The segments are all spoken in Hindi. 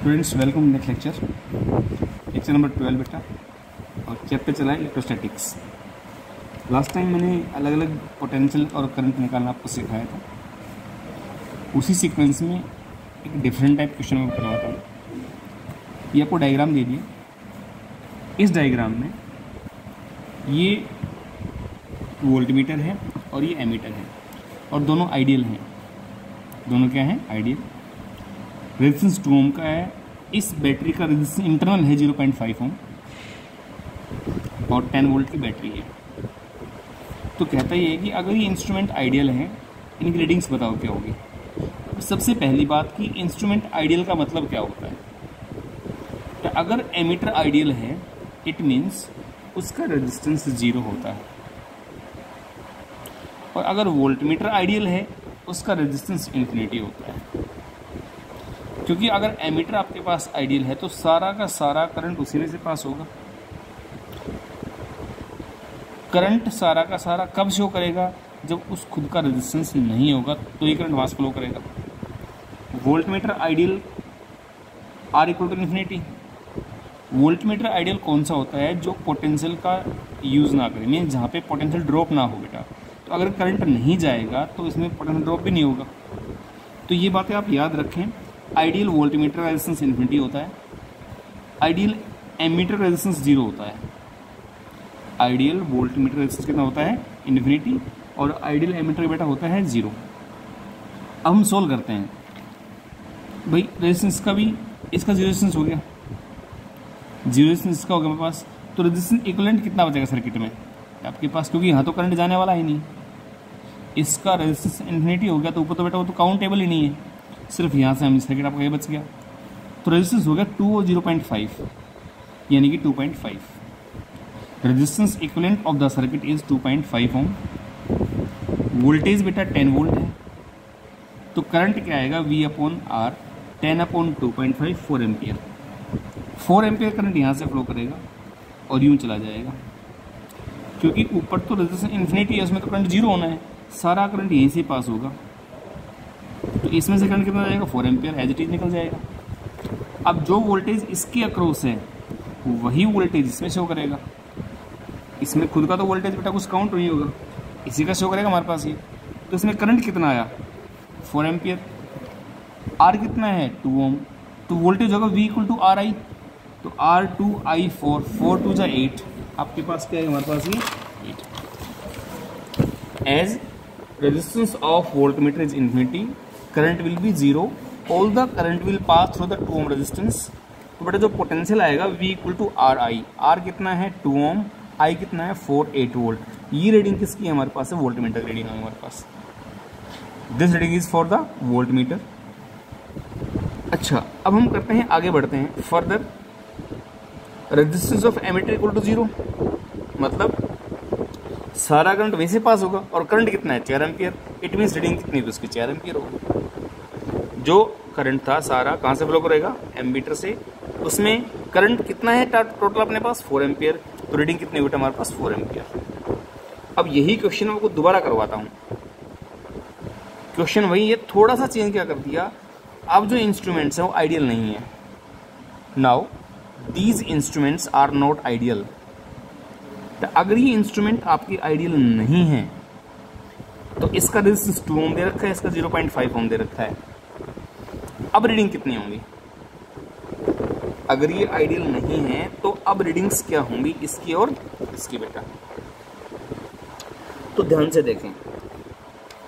Students welcome next lecture number 12 बेटा। और चैप्टर चला है इलेक्ट्रोस्टैटिक्स। लास्ट टाइम मैंने अलग अलग पोटेंशियल और करंट निकालना आपको सिखाया था। उसी सीक्वेंस में एक डिफरेंट टाइप क्वेश्चन मैं करवाता हूँ। ये आपको डायग्राम दे दिए। इस डायग्राम में ये वोल्टमीटर है और ये एमीटर है और दोनों आइडियल हैं। दोनों क्या हैं? आइडियल। रेजिस्टेंस 2 ओम का है। इस बैटरी का रेजिस्टेंस इंटरनल है 0.5 ओम और 10 वोल्ट की बैटरी है। तो कहता ये है कि अगर ये इंस्ट्रूमेंट आइडियल है, इनकी रीडिंग्स बताओ क्या होगी। सबसे पहली बात कि इंस्ट्रूमेंट आइडियल का मतलब क्या होता है। तो अगर एमीटर आइडियल है, इट मीन्स उसका रेजिस्टेंस 0 होता है। और अगर वोल्टमीटर आइडियल है, उसका रेजिस्टेंस इन्फिनिटी होता है। क्योंकि अगर एमीटर आपके पास आइडियल है तो सारा का सारा करंट उसी में से पास होगा। करंट सारा का सारा कब शो करेगा? जब उस खुद का रेजिस्टेंस नहीं होगा तो ये करंट वहां से फ्लो करेगा। Voltmeter ideal are equal to infinity. Voltmeter ideal कौन सा होता है? जो पोटेंशियल का यूज़ ना करे, मीन जहाँ पे पोटेंशियल ड्रॉप ना हो बेटा। तो अगर करंट नहीं जाएगा तो इसमें पोटेंशियल ड्रॉप भी नहीं होगा। तो ये बातें आप याद रखें। आइडियल वोल्टमीटर का रेजिस्टेंस इन्फिनिटी होता है। आइडियल एमीटर का रेजिस्टेंस 0 होता है। आइडियल वोल्टमीटर रेजिस्टेंस कितना होता है? इन्फिनिटी। और आइडियल एमीटर बेटा होता है 0। अब हम सोल्व करते हैं। भाई रेजिस्टेंस का भी इसका 0 रेजिस्टेंस हो गया, 0 रेजिस्टेंस इसका हो गया मेरे पास। तो रेजिस्टेंस इक्विवेलेंट कितना बचेगा सर्किट में आपके पास? क्योंकि यहाँ तो करंट जाने वाला ही नहीं। इसका रेजिस्टेंस इन्फिनिटी हो गया तो ऊपर तो बेटा वो तो काउंटेबल ही नहीं है। सिर्फ यहाँ से हम सर्किट आपका ये बच गया। तो रेजिस्टेंस हो गया 2 और 0.5 यानी कि 2.5। Resistance equivalent of the circuit is 2.5 ohm. Voltage बेटा 10 वोल्ट है। तो करंट क्या आएगा? V/R 10/2.5 4 ampere. 4 एम्पियर करंट यहाँ से फ्लो करेगा और यूँ चला जाएगा। क्योंकि ऊपर तो रेजिस्टेंस इन्फिनिटी है, उसमें तो करंट 0 होना है। सारा करंट यहीं से पास होगा। तो इसमें से करंट कितना जाएगा? 4 एम्पियर एज इट इज निकल जाएगा। अब जो वोल्टेज इसके अक्रॉस है वही वोल्टेज इसमें शो करेगा। इसमें खुद का तो वोल्टेज बेटा कुछ काउंट नहीं होगा, इसी का शो करेगा हमारे पास ये। तो इसमें करंट कितना आया? 4 एम्पियर। आर कितना है? 2 ओम। तो वोल्टेज होगा V/RI। तो R2I4 4 2 जा 8। आपके पास क्या है? हमारे पास ये 8। As resistance of voltmeter is infinity, current will be 0, all the current will pass through the 2 ohm resistance. तो बेटा जो पोटेंशियल आएगा V/RI। आर कितना है? 2 ओम। आई कितना है? 8 वोल्ट। ये रीडिंग किसकी है हमारे पास? है वोल्टमीटर की रीडिंग है हमारे पास। This reading is for the voltmeter. अच्छा, अब हम करते हैं, आगे बढ़ते हैं further. Resistance of ammeter equal to 0, मतलब सारा करंट वैसे पास होगा। और करंट कितना है? 4 एम्पियर। इट मीन्स रीडिंग कितनी है? उसकी 4 एम्पियर होगा। जो करंट था सारा कहाँ से फ्लो करेगा? एमीटर से। उसमें करंट कितना है टोटल अपने पास? 4 एम्पियर। तो रीडिंग कितनी हुई हमारे पास? 4 एम्पियर। अब यही क्वेश्चन आपको दोबारा करवाता हूँ। क्वेश्चन वही है, थोड़ा सा चेंज क्या कर दिया। अब जो इंस्ट्रूमेंट्स हैं वो आइडियल नहीं है। Now these instruments are not ideal. तो अगर ये इंस्ट्रूमेंट आपकी आइडियल नहीं है तो इसका रेजिस्टेंस 2 ओम दे रखा है, इसका 0.5 ओम दे रखा है। अब रीडिंग कितनी होंगी? अगर ये आइडियल नहीं है तो अब रीडिंग्स क्या होंगी? इसकी और इसकी बेटा। तो ध्यान से देखें।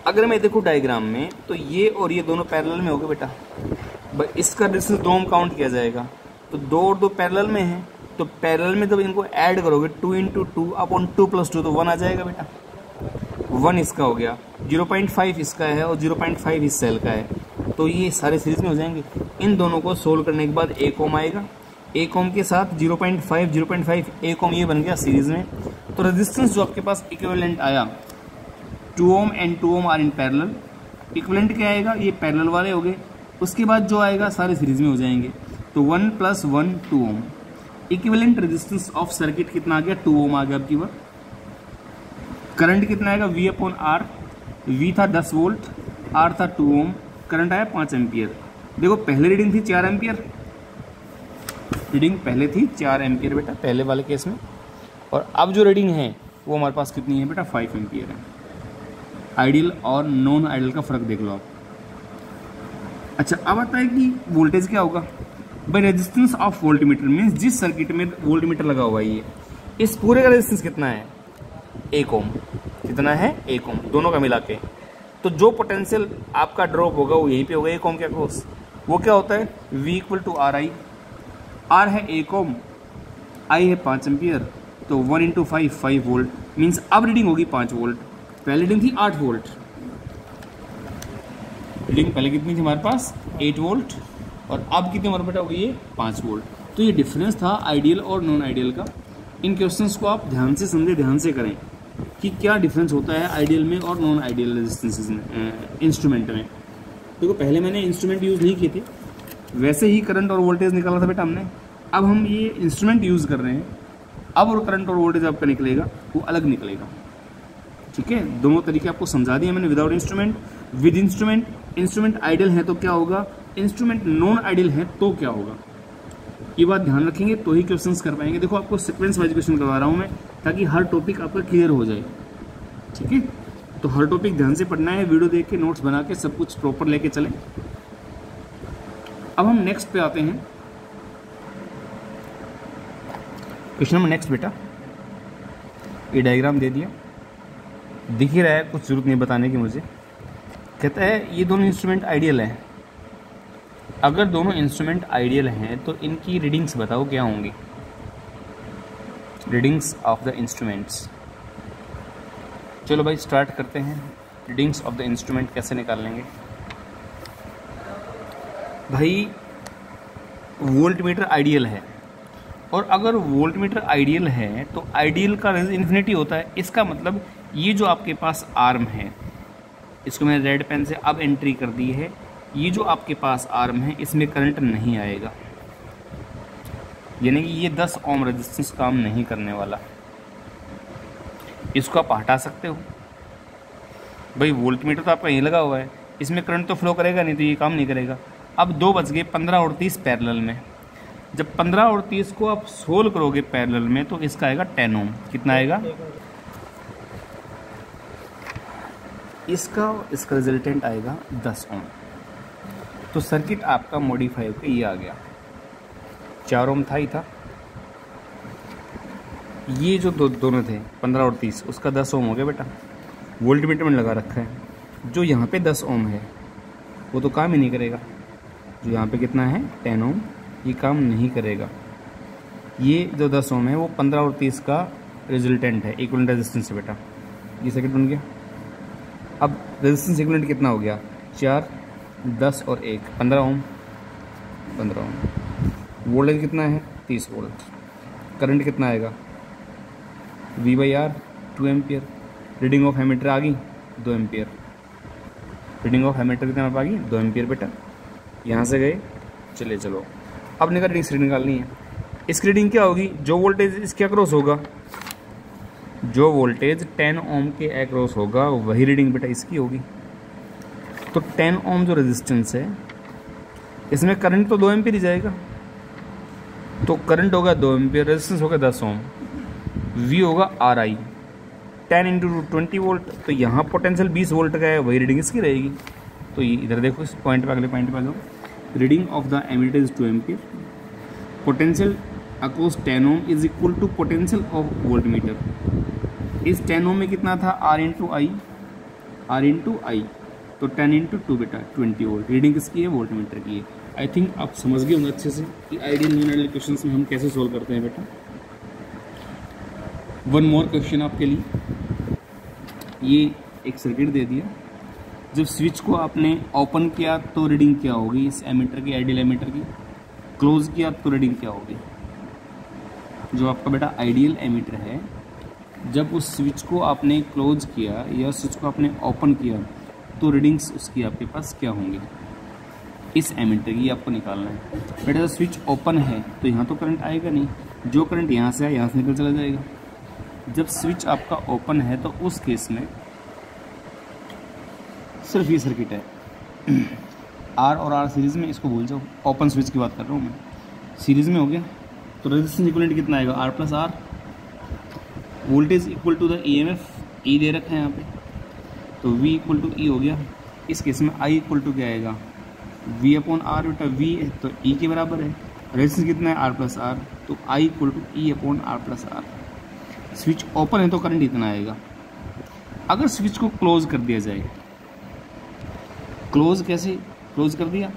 अगर मैं देखूं डायग्राम में तो ये और ये दोनों पैरेलल में हो गए बेटा। इसका रेजिस्टेंस 2 ओम काउंट किया जाएगा। तो 2 और 2 पैरेलल में है। तो पैरेलल में जब इनको ऐड करोगे 2 × 2/2 + 2 तो 1 आ जाएगा बेटा। 1 इसका हो गया, 0.5 इसका है और 0.5 इस सेल का है। तो ये सारे सीरीज में हो जाएंगे। इन दोनों को सोल्व करने के बाद 1 ओम आएगा। 1 ओम के साथ 0.5 1 ओम, ये बन गया सीरीज में। तो रेजिस्टेंस जो आपके पास इक्विवेलेंट आया, 2 ohm and 2 ohm are in parallel. Equivalent क्या आएगा? ये पैरेलल वाले हो गए। उसके बाद जो आएगा सारे सीरीज में हो जाएंगे। तो 1 + 1 2 ohm. Equivalent resistance of circuit कितना आ गया? 2 ओम आ गया आपकी बार। करंट कितना आएगा? V/R। V था 10 वोल्ट, R था 2 ओम, करंट आया 5 एम्पियर। देखो पहले रीडिंग थी 4 एम्पियर, रीडिंग पहले थी 4 एम्पियर बेटा पहले वाले केस में, और अब जो रीडिंग है वो हमारे पास कितनी है बेटा 5 एम्पियर है। आइडियल और नॉन आइडियल का फ़र्क देख लो आप। अच्छा अब आता है कि वोल्टेज क्या होगा भाई, रेजिस्टेंस ऑफ वोल्टमीटर मीन्स जिस सर्किट में वोल्टमीटर लगा हुआ है ये, इस पूरे का रेजिस्टेंस कितना है 1 ओम, कितना है 1 ओम दोनों का मिला के। तो जो पोटेंशियल आपका ड्रॉप होगा वो यहीं पे होगा 1 ओम के अक्रॉस। वो क्या होता है V = RI, R है 1 ओम, I है 5 एम्पियर, तो 1 × 5 वोल्ट मीन्स अब रीडिंग होगी 5 वोल्ट, पहले रीडिंग थी 8 वोल्ट। रीडिंग पहले कितनी थी हमारे पास 8 वोल्ट, और अब कितनी हमारे बेटा हो गई है 5 वोल्ट। तो ये डिफरेंस था आइडियल और नॉन आइडियल का। इन क्वेश्चंस को आप ध्यान से समझे, ध्यान से करें कि क्या डिफरेंस होता है आइडियल में और नॉन आइडियल रेजिस्टेंसेस में इंस्ट्रूमेंट में। देखो पहले मैंने इंस्ट्रूमेंट यूज़ नहीं किए थे, वैसे ही करंट और वोल्टेज निकाला था बेटा हमने। अब हम ये इंस्ट्रूमेंट यूज़ कर रहे हैं, अब और करंट और वोल्टेज आपका निकलेगा वो अलग निकलेगा। ठीक है, दोनों तरीके आपको समझा दिए मैंने, without instrument, with instrument. Instrument ideal है तो क्या होगा, इंस्ट्रूमेंट नॉन आइडियल है तो क्या होगा, ये बात ध्यान रखेंगे तो ही क्वेश्चंस कर पाएंगे। देखो आपको सीक्वेंस वाइज क्वेश्चन करवा रहा हूँ मैं, ताकि हर टॉपिक आपका क्लियर हो जाए। ठीक है, तो हर टॉपिक ध्यान से पढ़ना है, वीडियो देख के नोट्स बना के सब कुछ प्रॉपर लेके चलें। अब हम नेक्स्ट पे आते हैं, क्वेश्चन नंबर नेक्स्ट बेटा। ये डायग्राम दे दिया, दिख ही रहा है, कुछ जरूरत नहीं बताने की मुझे। कहता है ये दोनों इंस्ट्रूमेंट आइडियल हैं, अगर दोनों इंस्ट्रूमेंट आइडियल हैं तो इनकी रीडिंग्स बताओ क्या होंगी, रीडिंग्स ऑफ द इंस्ट्रूमेंट्स। चलो भाई स्टार्ट करते हैं, रीडिंग्स ऑफ द इंस्ट्रूमेंट कैसे निकाल लेंगे। भाई वोल्टमीटर आइडियल है, और अगर वोल्टमीटर आइडियल है तो आइडियल का रेंज इन्फिनिटी होता है। इसका मतलब ये जो आपके पास आर्म है, इसको मैंने रेड पेन से अब एंट्री कर दी है, ये जो आपके पास आर्म है इसमें करंट नहीं आएगा, यानी कि ये 10 ओम रेजिस्टेंस काम नहीं करने वाला। इसको आप हटा सकते हो भाई, वोल्टमीटर तो आपका यहीं लगा हुआ है, इसमें करंट तो फ्लो करेगा नहीं, तो ये काम नहीं करेगा। अब 2 बज गए, 15 और 30 पैरेलल में। जब 15 और 30 को आप सोल्व करोगे पैरेलल में तो इसका आएगा 10 ओम। कितना आएगा इसका रिजल्टेंट आएगा 10 ओम। तो सर्किट आपका मॉडिफाई होकर ये आ गया, 4 ओम था ही था, ये जो दोनों थे 15 और 30 उसका 10 ओम हो गया बेटा। वोल्टमीटर में लगा रखा है, जो यहाँ पे 10 ओम है वो तो काम ही नहीं करेगा, जो यहाँ पे कितना है 10 ओम, ये काम नहीं करेगा। ये जो 10 ओम है वो 15 और 30 का रिजल्टेंट है, इक्विवेलेंट रेजिस्टेंस है बेटा। ये सर्किट बन गया। अब रेजिस्टेंस इक्विवेलेंट कितना हो गया 4, 10 और 1 15 ओम, 15 ओम। वोल्टेज कितना है 30 वोल्ट। करंट कितना आएगा V/R 2 ampere. Reading of ammeter आ गई 2 एम्पियर। रीडिंग ऑफ एमीटर कितना आ गई 2 एम्पियर बेटा। यहाँ से गए, चले चलो अब निकाल रीडिंग निकालनी है। इसकी रीडिंग क्या होगी, जो वोल्टेज इसके अक्रॉस होगा, जो वोल्टेज 10 ओम के अक्रॉस होगा वही रीडिंग बेटा इसकी होगी। तो 10 ओम जो रेजिस्टेंस है इसमें करंट तो 2 एम्पियर ही जाएगा, तो करंट होगा 2 एम्पियर, रेजिस्टेंस होगा 10 ओम, V होगा RI 10 × 20 वोल्ट। तो यहाँ पोटेंशियल 20 वोल्ट का है, वही रीडिंग इसकी रहेगी। तो ये इधर देखो, इस पॉइंट पे, अगले पॉइंट पे आ जाओ। Reading of the ammeter is 2 ampere, potential across 10 ohm is equal to potential of voltmeter. इस 10 ओम में कितना था R × I, तो 10 × 2 बेटा 20 वोल्ट। रीडिंग किसकी है वोल्टमीटर की है। आई थिंक आप समझ गए होंगे अच्छे से कि आइडियल नॉन आइडियल क्वेश्चंस में हम कैसे सोल्व करते हैं बेटा। वन मोर क्वेश्चन आपके लिए, ये एक सर्किट दे दिया, जब स्विच को आपने ओपन किया तो रीडिंग क्या होगी इस एमीटर की, आइडियल एमीटर की, क्लोज किया तो रीडिंग क्या होगी। जो आपका बेटा आइडियल एमीटर है, जब उस स्विच को आपने क्लोज किया या स्विच को आपने ओपन किया तो रीडिंग्स उसकी आपके पास क्या होंगी इस एमीटर की, आपको निकालना है बेटा। जब स्विच ओपन है तो यहाँ तो करंट आएगा नहीं, जो करंट यहाँ से आया यहाँ से निकल चला जाएगा। जब स्विच आपका ओपन है तो उस केस में सिर्फ ये सर्किट है, R और R सीरीज़ में, इसको भूल जाओ, ओपन स्विच की बात कर रहा हूँ मैं। सीरीज़ में हो गया तो रेजिस्टेंस इक्वलेंट कितना आएगा, R plus R. Voltage equal to the EMF, E दे रखा है यहाँ पे, तो V इक्वल टू ई हो गया। इस केस में I इक्वल टू क्या आएगा, V अपॉन आर, बेटा V है तो E के बराबर है। रेजिस्टेंस कितना है, आर प्लस आर, तो I equal to E upon R plus R. Switch open है तो करंट इतना आएगा। अगर स्विच को क्लोज कर दिया जाए, क्लोज कैसे क्लोज कर दिया,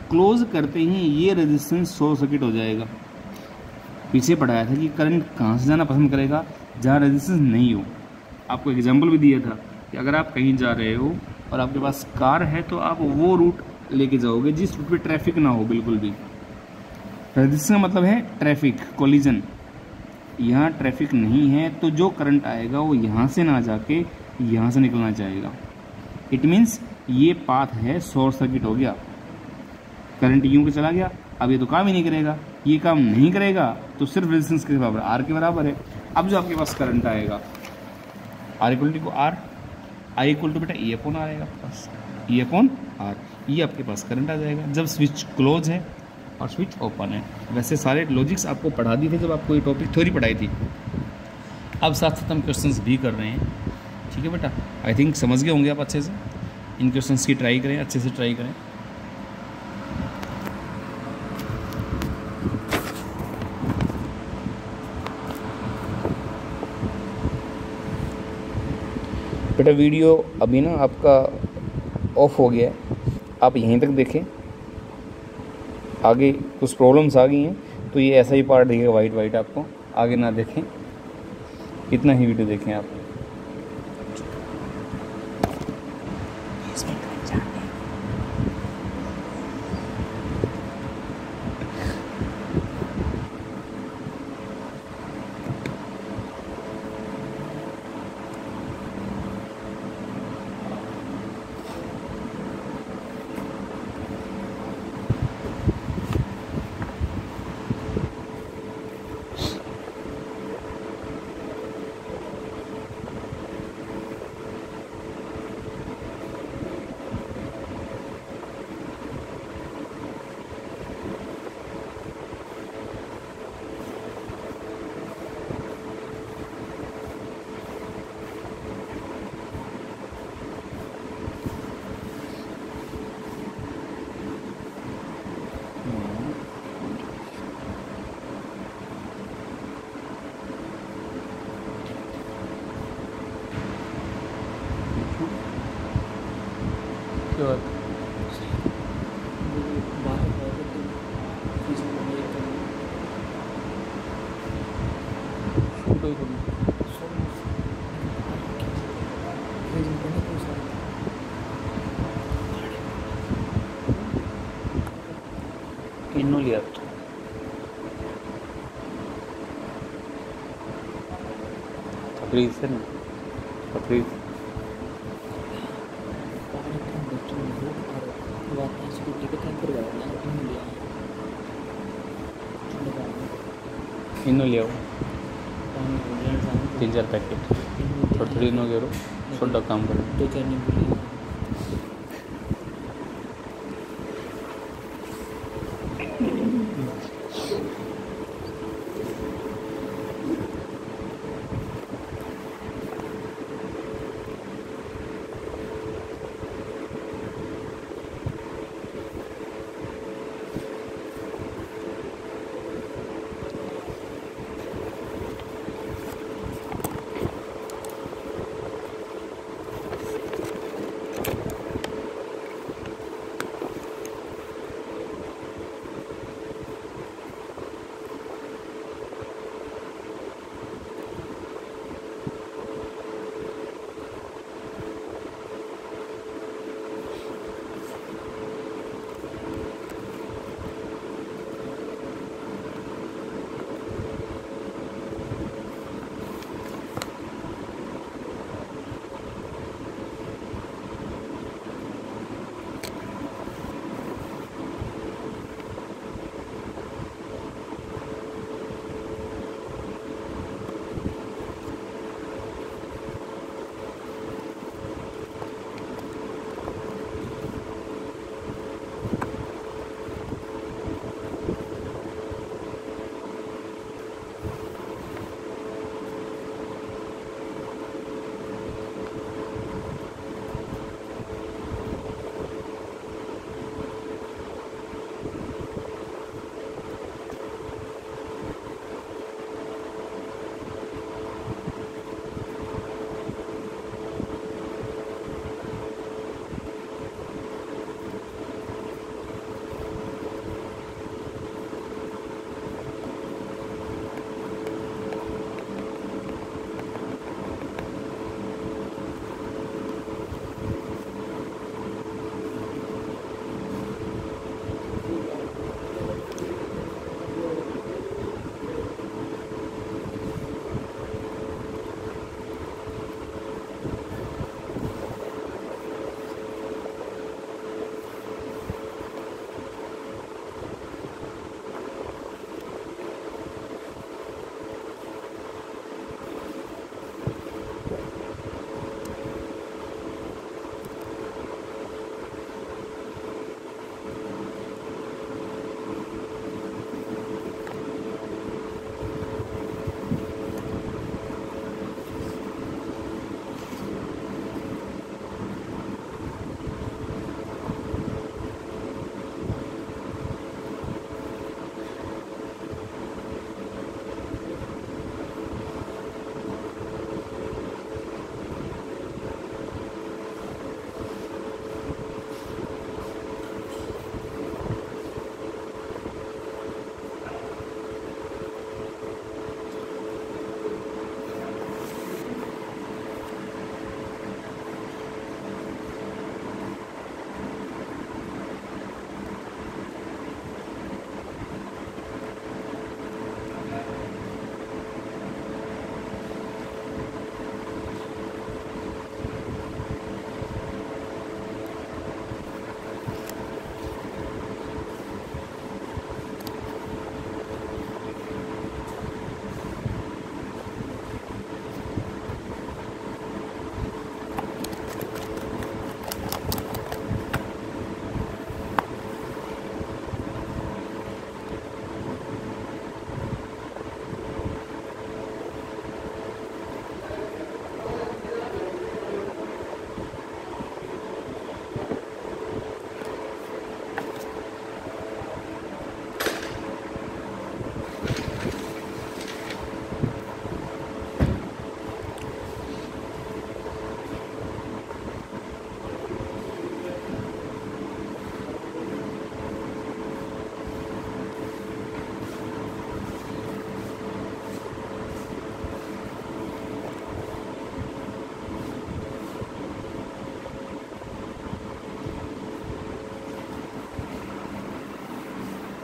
क्लोज करते ही ये रेजिस्टेंस शॉर्ट सर्किट हो जाएगा। पीछे पढ़ाया था कि करंट कहाँ से जाना पसंद करेगा, जहाँ रेजिस्टेंस नहीं हो। आपको एग्जांपल भी दिया था कि अगर आप कहीं जा रहे हो और आपके पास कार है तो आप वो रूट लेके जाओगे जिस रूट पे ट्रैफिक ना हो बिल्कुल भी। रेजिस्टेंस का मतलब है ट्रैफिक, कोलिजन। यहाँ ट्रैफिक नहीं है तो जो करंट आएगा वो यहाँ से ना जाके यहाँ से निकलना चाहेगा। इट मीन्स ये पाथ है शॉर्ट सर्किट हो गया, करंट यूं के चला गया। अब ये तो काम ही नहीं करेगा, ये काम नहीं करेगा तो सिर्फ रेजिस्टेंस के बराबर आर के बराबर है। अब जो आपके पास करंट आएगा, R equal to R, I equal to beta E upon are आएगा आपके पास, ई अपॉन आर, ये आपके पास करंट आ जाएगा जब स्विच क्लोज है और स्विच ओपन है। वैसे सारे लॉजिक्स आपको पढ़ा दिए थे जब आपको ये टॉपिक थ्योरी पढ़ाई थी। अब साथ साथ हम क्वेश्चंस भी कर रहे हैं, ठीक है बेटा। आई थिंक समझ गए होंगे आप अच्छे से। इन क्वेश्चंस की ट्राई करें, अच्छे से ट्राई करें। बेटा वीडियो अभी ना आपका ऑफ हो गया है, आप यहीं तक देखें। आगे कुछ प्रॉब्लम्स आ गई हैं तो ये ऐसा ही पार्ट दिखेगा वाइट वाइट, आपको आगे ना देखें, इतना ही वीडियो देखें आप। इन्हों लिया तकरीर से ना तकरीर इन्हों लिया 3-4 पैकेट थोड़ी थोड़ी इन्हों करो छोटा काम करो।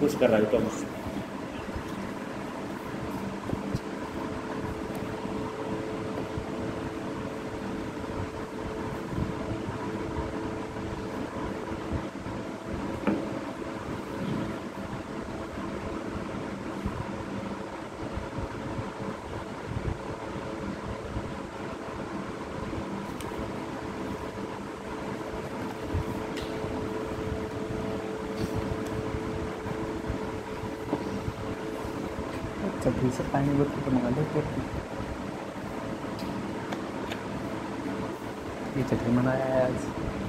पुश कर रहा है तो मुझसे। छतरी से पानी बोतल तो मंगा दो फिर। ये छतरी मंगाया है आज।